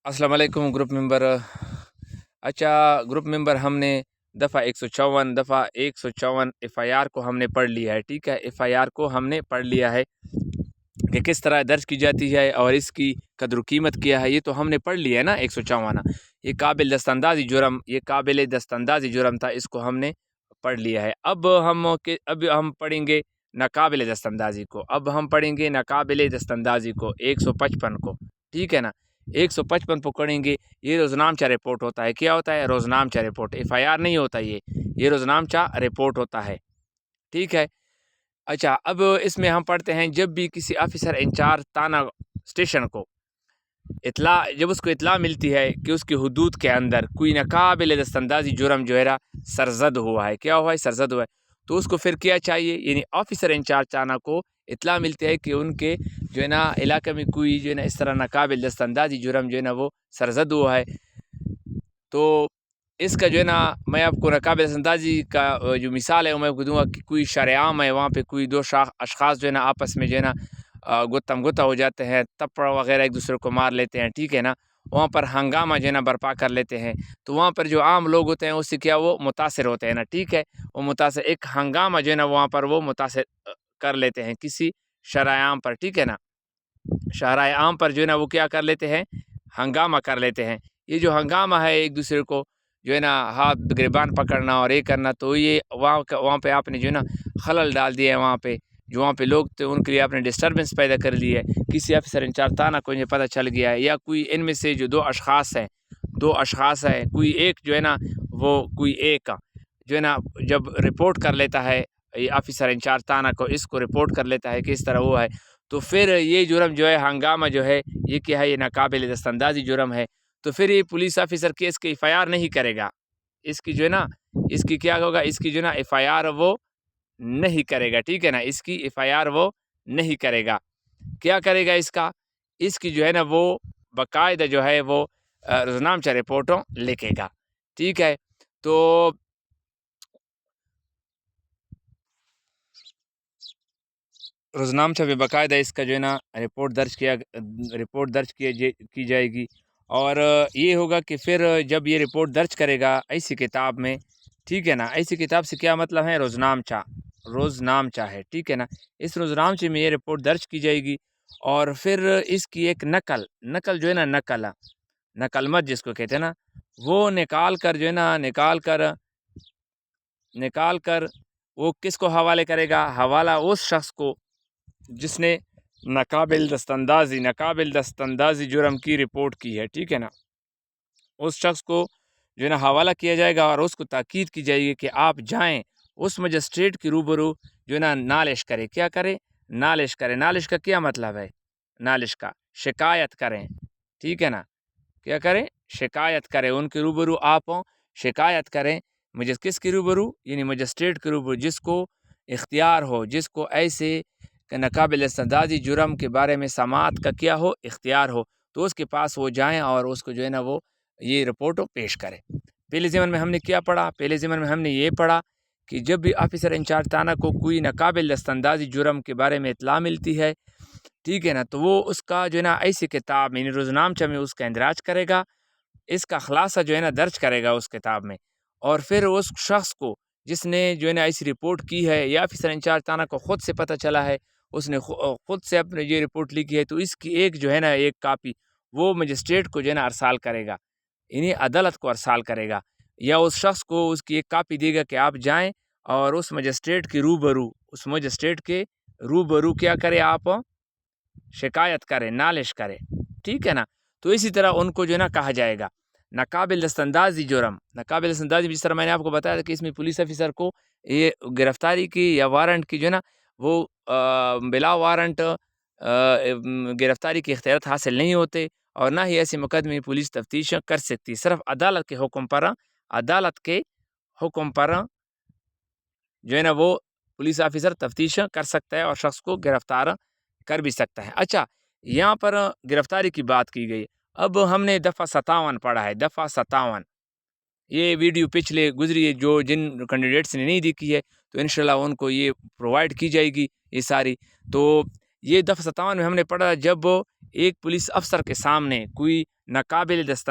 अस्सलाम वालेकुम group member. अच्छा, ग्रुप मेंबर हमने दफ़ा 154 एफ़आईआर को हमने पढ़ लिया है। ठीक है, एफ़आईआर को हमने पढ़ लिया है कि किस तरह दर्ज की जाती है और इसकी कद्र कीमत क्या है। ये तो हमने पढ़ लिया है ना। 154 ये काबिल दस्तंदाजी जुर्म था, इसको हमने पढ़ लिया है। अब हम पढ़ेंगे नाकाबिल दस्तंदाजी को। अब हम पढ़ेंगे नाकाबिल दस्तंदाजी को 155 को। ठीक है ना, 155 पकड़ेंगे। ये रोजनामचा रिपोर्ट होता है। क्या होता है? रोजनामचा रिपोर्ट। एफआईआर नहीं होता ये रोजनामचा रिपोर्ट होता है। ठीक है। अच्छा, अब इसमें हम पढ़ते हैं, जब भी किसी ऑफिसर इंचार्ज थाना स्टेशन को जब उसको इतला मिलती है कि उसकी हदूद के अंदर कोई नाकाबिल दस्तंदाजी जुर्म जो है ना सरजद हुआ है। क्या हुआ है? सरजद हुआ है। तो उसको फिर क्या चाहिए? यानी ऑफिसर इंचार्ज थाना को इतला मिलती है कि उनके जो है ना इलाके में कोई जो है ना इस तरह नाकाबिल दस्तंदाजी जुर्म जो है ना वो सरजद हुआ है। तो इसका जो है ना मैं आपको नाकाबिल दस्तंदाजी का जो मिसाल है वो मैं आपको दूंगा कि कोई शरेआम है, वहाँ पे कोई दो अशखास जो है ना आपस में जो है ना गुत्तम गुत्ता हो जाते हैं, तप्पड़ वगैरह एक दूसरे को मार लेते हैं। ठीक है ना, वहाँ पर हंगामा जो है ना बर्पा कर लेते हैं। तो वहाँ पर जो आम लोग होते हैं उससे क्या वो मुतासर होते हैं ना। ठीक है, वो मुतासर एक हंगामा जो है ना वहाँ पर वो मुतासर कर लेते हैं किसी शरायाम पर। ठीक है ना, शहराए आम पर जो है ना वो क्या कर लेते हैं? हंगामा कर लेते हैं। ये जो हंगामा है एक दूसरे को जो है ना हाथ गिरबान पकड़ना और ये करना, तो ये वहाँ पे आपने जो है ना खलल डाल दिया है। वहाँ पे जो वहाँ पे लोग थे उनके लिए आपने डिस्टर्बेंस पैदा कर ली है। किसी अफसर इंचार्ज थाना को ये पता चल गया है, या कोई इनमें से जो दो अशखास हैं, कोई एक जो है ना वो कोई एक जो है ना जब रिपोर्ट कर लेता है, ये ऑफिसर इंचार्ज थाना को इसको रिपोर्ट कर लेता है कि इस तरह हुआ है, तो फिर ये जुर्म जो है हंगामा जो है ये क्या है? ये नाकाबिल दस्तंदाजी जुर्म है। तो फिर ये पुलिस ऑफिसर केस की एफआईआर नहीं करेगा। इसकी जो है ना इसकी क्या होगा? इसकी जो है ना एफआईआर वो नहीं करेगा। ठीक है ना, इसकी एफआईआर वो नहीं करेगा। क्या करेगा इसका? इसकी जो है ना वो बाकायदा जो है वो रोजनामचा रिपोर्टों लिखेगा। ठीक है, तो रोजनामचा पे बाकायदा इसका जो है ना रिपोर्ट दर्ज की जाएगी। और ये होगा कि फिर जब ये रिपोर्ट दर्ज करेगा ऐसी किताब में, ठीक है ना, ऐसी किताब से क्या मतलब है? रोजनामचा है। ठीक है ना, इस रोजनामचे में ये रिपोर्ट दर्ज की जाएगी और फिर इसकी एक नकल नकल जो है ना नकलमत जिसको कहते हैं ना, वो निकाल कर वो किसको हवाले करेगा? हवाला उस शख्स को जिसने नाकाबिल दस्तंदाजी जुर्म की रिपोर्ट की है। ठीक है ना, उस शख्स को जो है ना हवाला किया जाएगा और उसको ताकीद की जाएगी कि आप जाएं उस मजिस्ट्रेट के रूबरू जो है ना नालिश करें। क्या करें? नालिश करें। नालिश का क्या मतलब है? नालिश का शिकायत करें। ठीक है ना, क्या करें? शिकायत करें। उनके रूबरू आप शिकायत करें। मुझे किसके रूबरू? यानी मजिस्ट्रेट के रूबरू, जिसको इख्तियार हो, जिसको ऐसे नाकाबिल इस्तेदादी जुर्म के बारे में समाअत का क्या हो? इख्तियार हो, तो उसके पास वो जाएं और उसको जो है ना वो ये रिपोर्ट पेश करें। पहले ज़मन में हमने क्या पढ़ा? पहले ज़मन में हमने ये पढ़ा कि जब भी ऑफिसर इंचार्ज थाना को कोई नाकाबिल इस्तेदादी जुर्म के बारे में इतला मिलती है, ठीक है ना, तो वो उसका जो है ना ऐसी किताब यानी रोजनामचा में उसका इंदराज करेगा, इसका खुलासा जो है ना दर्ज करेगा उस किताब में। और फिर उस शख्स को जिसने जो है ना ऐसी रिपोर्ट की है, या ऑफिसर इंचार्ज थाना को ख़ुद से पता चला है, उसने ख़ुद से अपने ये रिपोर्ट लिखी है, तो इसकी एक जो है ना एक कापी वो मजिस्ट्रेट को जो है ना अरसाल करेगा, इन्हीं अदालत को अरसाल करेगा, या उस शख्स को उसकी एक कापी देगा कि आप जाएं और उस मजिस्ट्रेट के रूबरू क्या करें? आप शिकायत करें, नालिश करें। ठीक है ना, तो इसी तरह उनको जो है ना कहा जाएगा नाकाबिल दस्तंदाजी जुर्म। नाकाबिल दस्तंदाजी जिस तरह मैंने आपको बताया था कि इसमें पुलिस ऑफिसर को ये गिरफ्तारी की या वारंट की जो है ना वो बिला वारंट गिरफ्तारी के इख्तियार हासिल नहीं होते, और ना ही ऐसे मुकदमे पुलिस तफ्तीश कर सकती। सिर्फ अदालत के हुक्म पर जो है ना वो पुलिस ऑफिसर तफ्तीश कर सकता है और शख्स को गिरफ्तार कर भी सकता है। अच्छा, यहाँ पर गिरफ्तारी की बात की गई। अब हमने दफ़ा 57 पढ़ा है। दफ़ा 57 ये वीडियो पिछले गुजरी है, जो जिन कैंडिडेट्स ने नहीं देखी है तो इंशाल्लाह उनको ये प्रोवाइड की जाएगी ये सारी। तो ये दफ़ा 57 में हमने पढ़ा जब एक पुलिस अफसर के सामने कोई नाकाबिल दस्त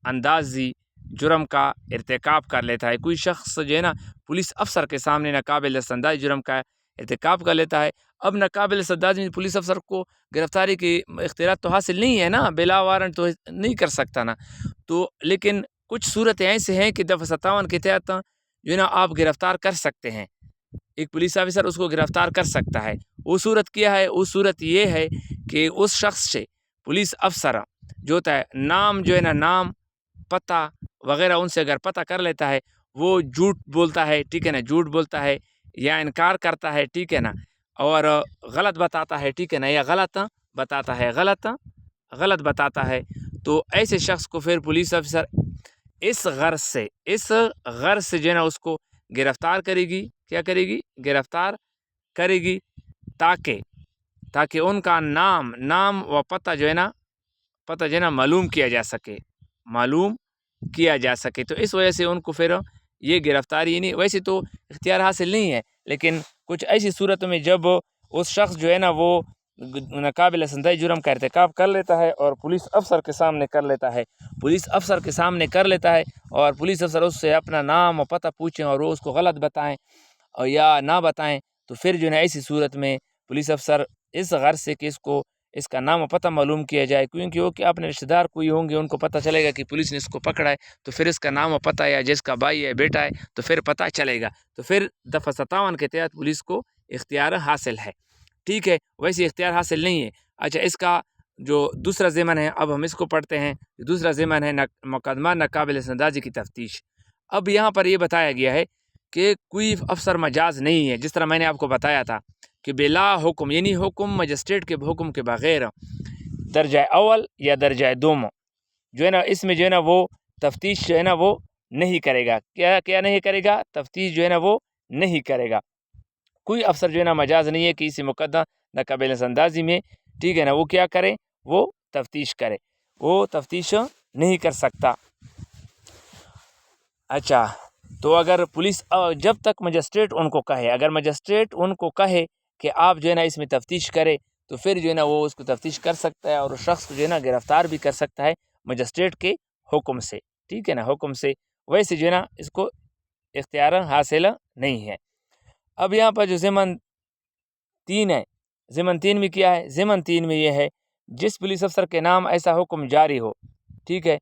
अंदाजी जुर्म का इर्तिकाब कर लेता है, कोई शख्स जो है ना पुलिस अफसर के सामने नाकाबिल दस्त अंदाजी जुर्म का इर्तिकाब कर लेता है। अब नाकाबिल दस्त अंदाजी में पुलिस अफसर को गिरफ्तारी की इख्तियार तो हासिल नहीं है ना, बिला वारंट तो नहीं कर सकता ना। तो लेकिन कुछ सूरतें ऐसे हैं कि दफ़ा 57 के तहत जो है ना आप गिरफ्तार कर सकते हैं, एक पुलिस ऑफिसर उसको गिरफ्तार कर सकता है। वो सूरत क्या है? वो सूरत ये है कि उस शख्स से पुलिस अफसर जो होता है नाम जो है ना, नाम पता वगैरह उनसे अगर पता कर लेता है, वो झूठ बोलता है, ठीक है ना, झूठ बोलता है या इनकार करता है, ठीक है ना, और गलत बताता है, ठीक है ना, या गलत बताता है, गलत बताता है, तो ऐसे शख्स को फिर पुलिस अफसर इस गर्ज से जो है ना उसको गिरफ्तार करेगी। क्या करेगी? गिरफ्तार करेगी, ताकि उनका नाम व पता जो है ना मालूम किया जा सके। तो इस वजह से उनको फिर ये गिरफ्तारी नहीं, वैसे तो इख्तियार हासिल नहीं है, लेकिन कुछ ऐसी सूरतों में जब उस शख्स जो है ना वो नाकाबिल संदेह जुर्म का इर्तिकाब कर लेता है और पुलिस अफसर के सामने कर लेता है, और पुलिस अफसर उससे अपना नाम और पता पूछें और वो उसको गलत बताएं और या ना बताएं, तो फिर जो है ऐसी सूरत में पुलिस अफसर इस गर्ज से कि इसका नाम और पता मालूम किया जाए, क्योंकि वो कि अपने रिश्तेदार कोई होंगे, उनको पता चलेगा कि पुलिस ने इसको पकड़ा है, तो फिर इसका नाम और पता या जिसका भाई है बेटा है तो फिर पता चलेगा। तो फिर दफ़ा 57 के तहत पुलिस को इख्तियार हासिल है, ठीक है, वैसे इख्तियार हासिल नहीं है। अच्छा, इसका जो दूसरा ज़िमन है, अब हम इसको पढ़ते हैं। दूसरा ज़िमन है मुकदमा नाकाबिल संदाजी की तफ्तीश। अब यहाँ पर ये बताया गया है कि कोई अफसर मजाज नहीं है, जिस तरह मैंने आपको बताया था कि बिला हुक्म, यानी हुक्म मजिस्ट्रेट के हुक्म के बगैर दर्जा अव्वल या दर्जा दोम जो है ना इसमें जो है ना वो तफ्तीश जो है ना वो नहीं करेगा। क्या नहीं करेगा? तफ्तीश जो है ना वो नहीं करेगा। कोई अफसर जो है ना मजाज नहीं है कि इसी मुकदमा नाकाबिल अंदाजी में, ठीक है ना, वो क्या करे? वो तफ्तीश करे, वो तफ्तीश नहीं कर सकता। अच्छा, तो अगर पुलिस जब तक मजिस्ट्रेट उनको कहे, अगर मजिस्ट्रेट उनको कहे कि आप जो है ना इसमें तफ्तीश करें, तो फिर जो है ना वो उसको तफ्तीश कर सकता है और उस शख्स को जो है ना गिरफ्तार भी कर सकता है मजिस्ट्रेट के हुक्म से, ठीक है ना, हुक्म से। वैसे जो है ना इसको इख्तियार हासिल नहीं है। अब यहाँ पर जो ज़िमन 3 है, ज़िमन 3 में क्या है? ज़िमन 3 में ये है, जिस पुलिस अफसर के नाम ऐसा हुक्म जारी हो, ठीक है,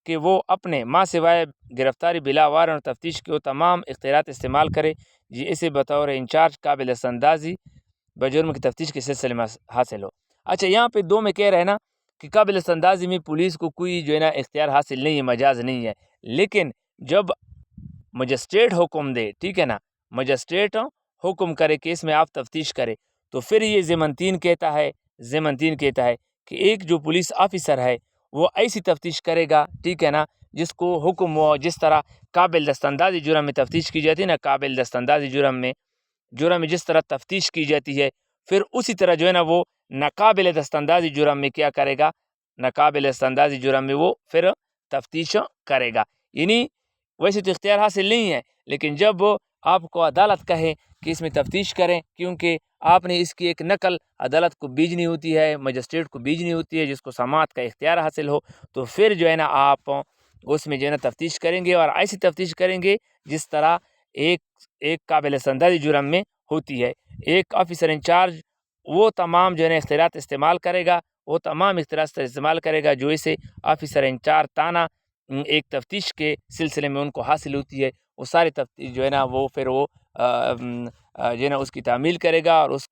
कि वो अपने माँ सिवाय गिरफ्तारी बिला वारंट और तफ्तीश के वो तमाम इख्तियारात इस्तेमाल करे, ये इसे बतौर इंचार्ज काबिल अंदाजी बजुर्म की तफ्तीश के सिलसिले में हासिल हो। अच्छा, यहाँ पे 2 में कह रहे हैं ना कि काबिल अंदाजी में पुलिस को कोई जो है ना इख्तियार हासिल नहीं है, मजाज नहीं है, लेकिन जब मजिस्ट्रेट हुक्म दे, ठीक है ना, मजिस्ट्रेट हुक्म करे कि इसमें आप तफ्तीश करें, तो फिर ये ज़िमन 3 कहता है कि एक जो पुलिस ऑफिसर है वो ऐसी तफ्तीश करेगा, ठीक है ना, जिसको हुक्म हो, जिस तरह काबिल दस्तंदाजी जुर्म में तफ्तीश की जाती है ना, काबिल दस्तंदाजी जुर्म में जिस तरह तफ्तीश की जाती है, फिर उसी तरह जो है ना वो नाकाबिल दस्तंदाजी जुर्म में क्या करेगा? नाकाबिल दस्तंदाजी जुर्म में वो फिर तफ्तीश करेगा। यानी वैसे तो इख्तियार हासिल नहीं है, लेकिन जब आपको अदालत कहे कि इसमें तफ्तीश करें, क्योंकि आपने इसकी एक नकल अदालत को भेजनी होती है, मजिस्ट्रेट को भेजनी होती है, जिसको समाअत का इख्तियार हासिल हो, तो फिर जो है ना आप उसमें जो है ना तफ्तीश करेंगे, और ऐसी तफ्तीश करेंगे जिस तरह एक काबिल संदाजी जुर्म में होती है। एक ऑफिसर इंचार्ज वो तमाम जो है ना इख्तियारात इस्तेमाल करेगा, जो इसे ऑफिसर इंचार्ज ताना एक तफ्तीश के सिलसिले में उनको हासिल होती है, वो सारी तफ्तीश जो है ना वो फिर वो जो है ना उसकी तामील करेगा और उस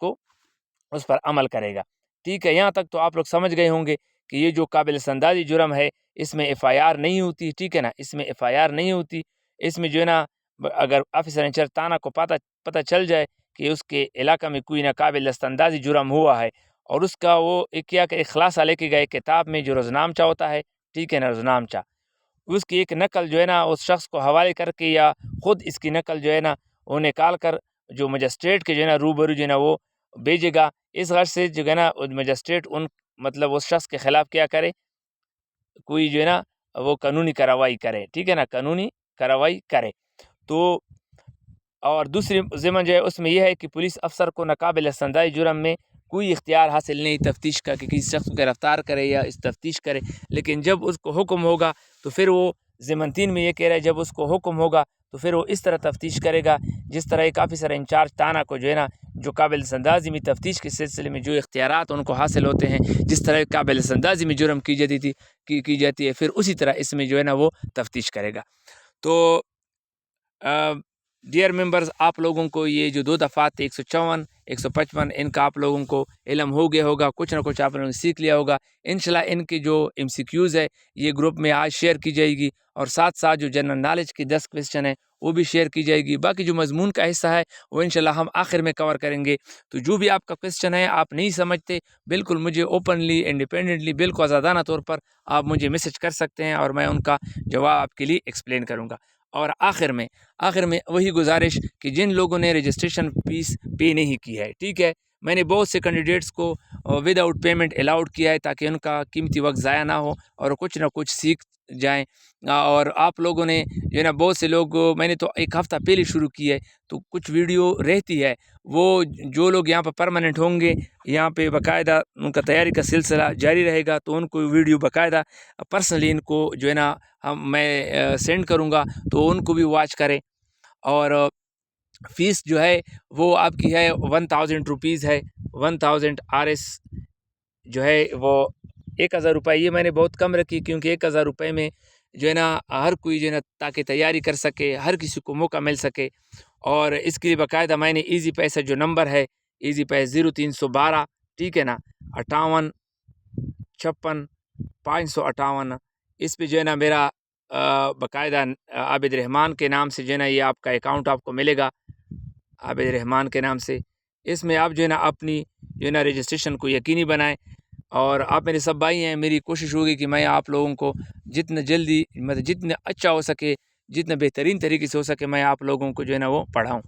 पर अमल करेगा। ठीक है, यहाँ तक तो आप लोग समझ गए होंगे कि ये जो काबिल संदाजी जुर्म है इसमें FIR नहीं होती, ठीक है ना, इसमें FIR नहीं होती। इसमें जो है ना अगर ऑफिसर इंचार्ज ताना को पता चल जाए कि उसके इलाका में कोई नाकाबिल दस्तंदाजी जुर्म हुआ है, और उसका वो एक खुलासा लेके गए किताब में जो रोज़नामचा होता है, ठीक है ना, रोज़नामचा, उसकी एक नकल जो है ना उस शख्स को हवाले करके या ख़ुद इसकी नकल जो है ना वो निकाल कर जो मजिस्ट्रेट के जो है ना रूबरू जो है ना वो भेजेगा। इस गर्ज से जो है ना मजिस्ट्रेट मतलब उस शख्स के ख़िलाफ़ क्या करे, कोई जो है ना वो कानूनी कार्रवाई करे, ठीक है ना, कानूनी कार्रवाई करे। तो اور دوسری ضمن جو ہے اس میں یہ ہے کہ پولیس افسر کو ناقابل استندائی جرم میں کوئی اختیار حاصل نہیں تفتیش کا کہ کسی شخص کو گرفتار کرے یا اس تفتیش کرے، لیکن جب اس کو حکم ہوگا تو پھر وہ ضمن 3 میں یہ کہہ رہا ہے جب اس کو حکم ہوگا تو پھر وہ اس طرح تفتیش کرے گا جس طرح ایک آفیسر انچارج تھانہ کو جو ہے نا جو قابل اندازی میں تفتیش کے سلسلے میں جو اختیارات ان کو حاصل ہوتے ہیں، جس طرح قابل اندازی میں جرم کی جاتی ہے، پھر اسی طرح اس میں جو ہے نا وہ تفتیش کرے گا۔ تو ڈیئر ممبرز، آپ لوگوں کو یہ جو 2 دفعات 154 155 ان کا آپ لوگوں کو علم ہو گیا ہوگا، کچھ نہ کچھ آپ لوگوں نے سیکھ لیا ہوگا انشاءاللہ۔ ان کی جو MCQs ہے یہ گروپ میں آج شیئر کی جائے گی، اور ساتھ ساتھ جو جنرل نالج کی 10 کویسچن ہے وہ بھی شیئر کی جائے گی۔ باقی جو مضمون کا حصہ ہے وہ انشاءاللہ ہم آخر میں کور کریں گے۔ تو جو بھی آپ کا کویسچن ہے آپ نہیں سمجھتے، بالکل مجھے اوپنلی انڈیپینڈنٹلی بالکل آزادانہ طور پر آپ مجھے میسج کر سکتے ہیں، اور میں ان کا جواب آپ کے لیے ایکسپلین کروں گا۔ اور آخر میں وہی گزارش کہ جن لوگوں نے رجسٹریشن فیس پے نہیں کی ہے، ٹھیک ہے، میں نے بہت سے کینڈیڈیٹس کو ود آؤٹ پیمنٹ الاؤڈ کیا ہے تاکہ ان کا قیمتی وقت ضائع نہ ہو اور کچھ نہ کچھ سیکھ جائیں۔ اور آپ لوگوں نے جو ہے نا بہت سے لوگ، میں نے تو 1 ہفتہ پہلے شروع کی ہے، تو کچھ ویڈیو رہتی ہے، وہ جو لوگ یہاں پہ پرماننٹ ہوں گے یہاں پہ باقاعدہ ان کا تیاری کا سلسلہ جاری رہے گا، تو ان کو ویڈیو باقاعدہ پرسنلی ان کو جو ہے نا میں سینڈ کروں گا، تو ان کو بھی واچ کریں۔ اور فیس جو ہے وہ آپ کی ہے 1000 روپیز ہے، 1000 RS جو ہے وہ 1000 روپے، یہ میں نے بہت کم رکھی کیونکہ 1000 روپے میں جو ہے نا ہر کوئی جو ہے نا تاکہ تیاری کر سکے، ہر کسی کو موقع مل سکے۔ اور اس کے لیے باقاعدہ میں نے ایزی پیسہ جو نمبر ہے ایزی پیسہ 0312، ٹھیک ہے نا، 58 56 558، اس پہ جو ہے نا میرا باقاعدہ عابد رحمان کے نام سے جو ہے نا یہ آپ کا اکاؤنٹ آپ کو ملے گا، عابد رحمان کے نام سے۔ اس میں آپ جو ہے نا اپنی جو ہے نا رجسٹریشن کو یقینی بنائیں، اور آپ میرے سب بھائی ہیں، میری کوشش ہوگی کہ میں آپ لوگوں کو جتنا جلدی مطلب جتنا اچھا ہو سکے، جتنا بہترین طریقے سے ہو سکے میں آپ لوگوں کو جو ہے نا وہ پڑھاؤں۔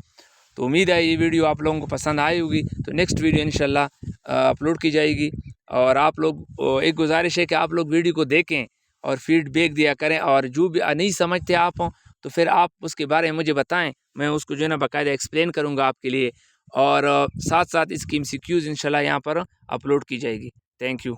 تو امید ہے یہ ویڈیو آپ لوگوں کو پسند آئی ہوگی، تو نیکسٹ ویڈیو انشاءاللہ اپلوڈ کی جائے گی۔ اور آپ لوگ ایک گزارش ہے کہ آپ لوگ ویڈیو کو دیکھیں اور فیڈ بیک دیا کریں، اور جو بھی نہیں سمجھتے آپ ہوں تو پھر آپ اس کے بارے میں مجھے بتائیں، میں اس کو جو ہے نا باقاعدہ ایکسپلین کروں گا آپ کے لیے، اور ساتھ ساتھ اس کی MCQs انشاءاللہ یہاں پر اپلوڈ کی جائے گی۔ Thank you.